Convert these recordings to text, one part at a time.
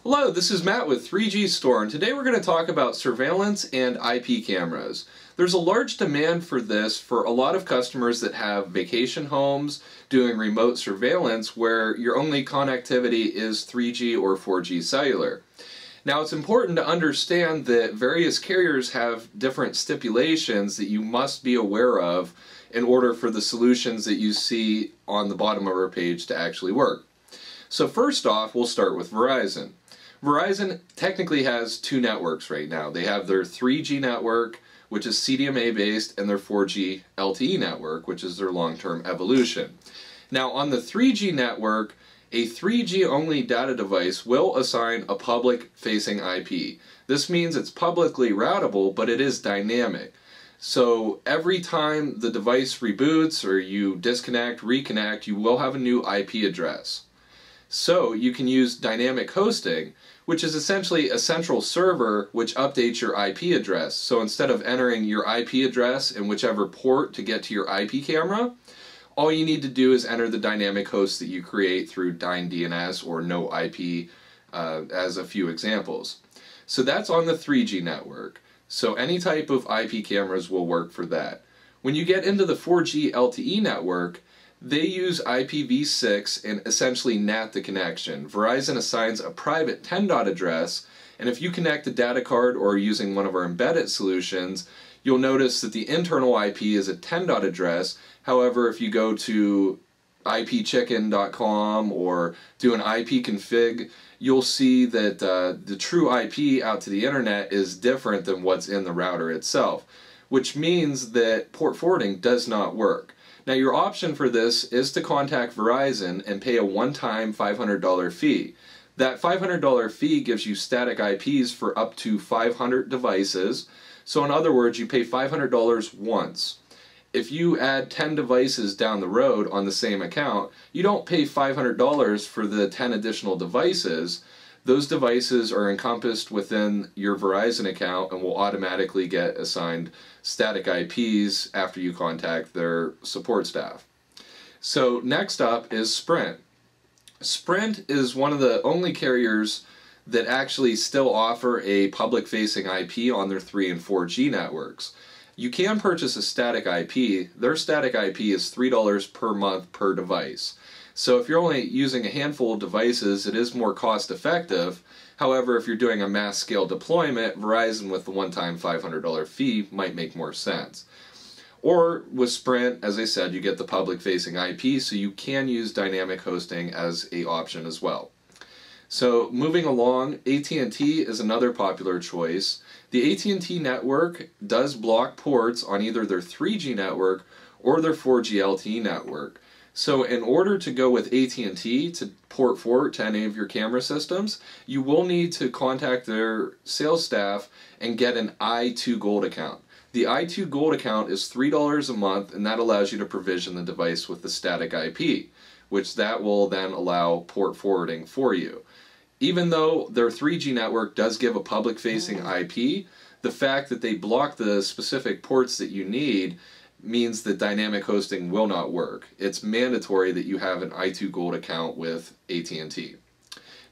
Hello, this is Matt with 3G Store, and today we're going to talk about surveillance and IP cameras. There's a large demand for this for a lot of customers that have vacation homes doing remote surveillance where your only connectivity is 3G or 4G cellular. Now, it's important to understand that various carriers have different stipulations that you must be aware of in order for the solutions that you see on the bottom of our page to actually work. So first off, we'll start with Verizon. Verizon technically has two networks right now. They have their 3G network, which is CDMA based, and their 4G LTE network, which is their long-term evolution. Now on the 3G network, a 3G only data device will assign a public facing IP. This means it's publicly routable, but it is dynamic. So every time the device reboots or you disconnect, reconnect, you will have a new IP address. So you can use dynamic hosting, which is essentially a central server which updates your IP address. So instead of entering your IP address in whichever port to get to your IP camera, all you need to do is enter the dynamic host that you create through DynDNS or no IP as a few examples. So that's on the 3G network. So any type of IP cameras will work for that. When you get into the 4G LTE network, they use IPv6 and essentially NAT the connection. Verizon assigns a private 10 dot address, and if you connect a data card or using one of our embedded solutions, you'll notice that the internal IP is a 10 dot address. However, if you go to ipchicken.com or do an IP config, you'll see that the true IP out to the internet is different than what's in the router itself, which means that port forwarding does not work. Now your option for this is to contact Verizon and pay a one-time $500 fee. That $500 fee gives you static IPs for up to 500 devices. So in other words, you pay $500 once. If you add 10 devices down the road on the same account, you don't pay $500 for the 10 additional devices. Those devices are encompassed within your Verizon account and will automatically get assigned static IPs after you contact their support staff. So next up is Sprint. Sprint is one of the only carriers that actually still offer a public-facing IP on their 3 and 4G networks. You can purchase a static IP. Their static IP is $3 per month per device. So if you're only using a handful of devices, it is more cost effective. However, if you're doing a mass scale deployment, Verizon with the one-time $500 fee might make more sense. Or with Sprint, as I said, you get the public facing IP, so you can use dynamic hosting as an option as well. So moving along, AT&T is another popular choice. The AT&T network does block ports on either their 3G network or their 4G LTE network. So in order to go with AT&T to port forward to any of your camera systems, you will need to contact their sales staff and get an i2 Gold account. The i2 Gold account is $3 a month, and that allows you to provision the device with the static IP, which that will then allow port forwarding for you. Even though their 3G network does give a public-facing IP, the fact that they block the specific ports that you need means that dynamic hosting will not work. It's mandatory that you have an i2 Gold account with AT&T.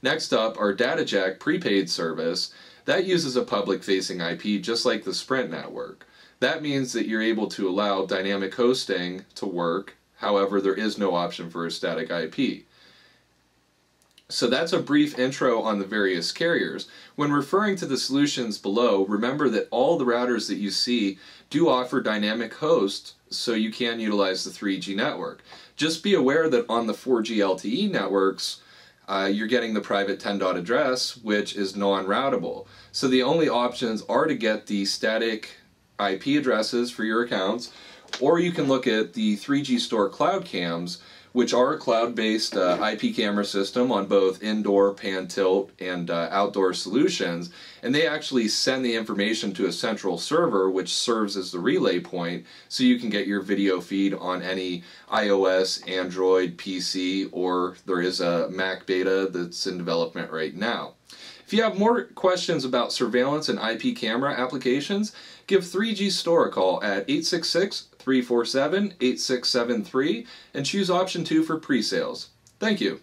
Next up, our DataJack prepaid service. That uses a public-facing IP just like the Sprint network. That means that you're able to allow dynamic hosting to work. However, there is no option for a static IP. So that's a brief intro on the various carriers. When referring to the solutions below, remember that all the routers that you see do offer dynamic hosts, so you can utilize the 3G network. Just be aware that on the 4G LTE networks, you're getting the private 10 dot address, which is non-routable. So the only options are to get the static IP addresses for your accounts, or you can look at the 3G Store Cloud Cams, which are a cloud-based IP camera system on both indoor, pan tilt, and outdoor solutions, and they actually send the information to a central server which serves as the relay point so you can get your video feed on any iOS, Android, PC, or there is a Mac beta that's in development right now. If you have more questions about surveillance and IP camera applications, give 3G Store a call at 866-347-8673 and choose option 2 for pre-sales. Thank you.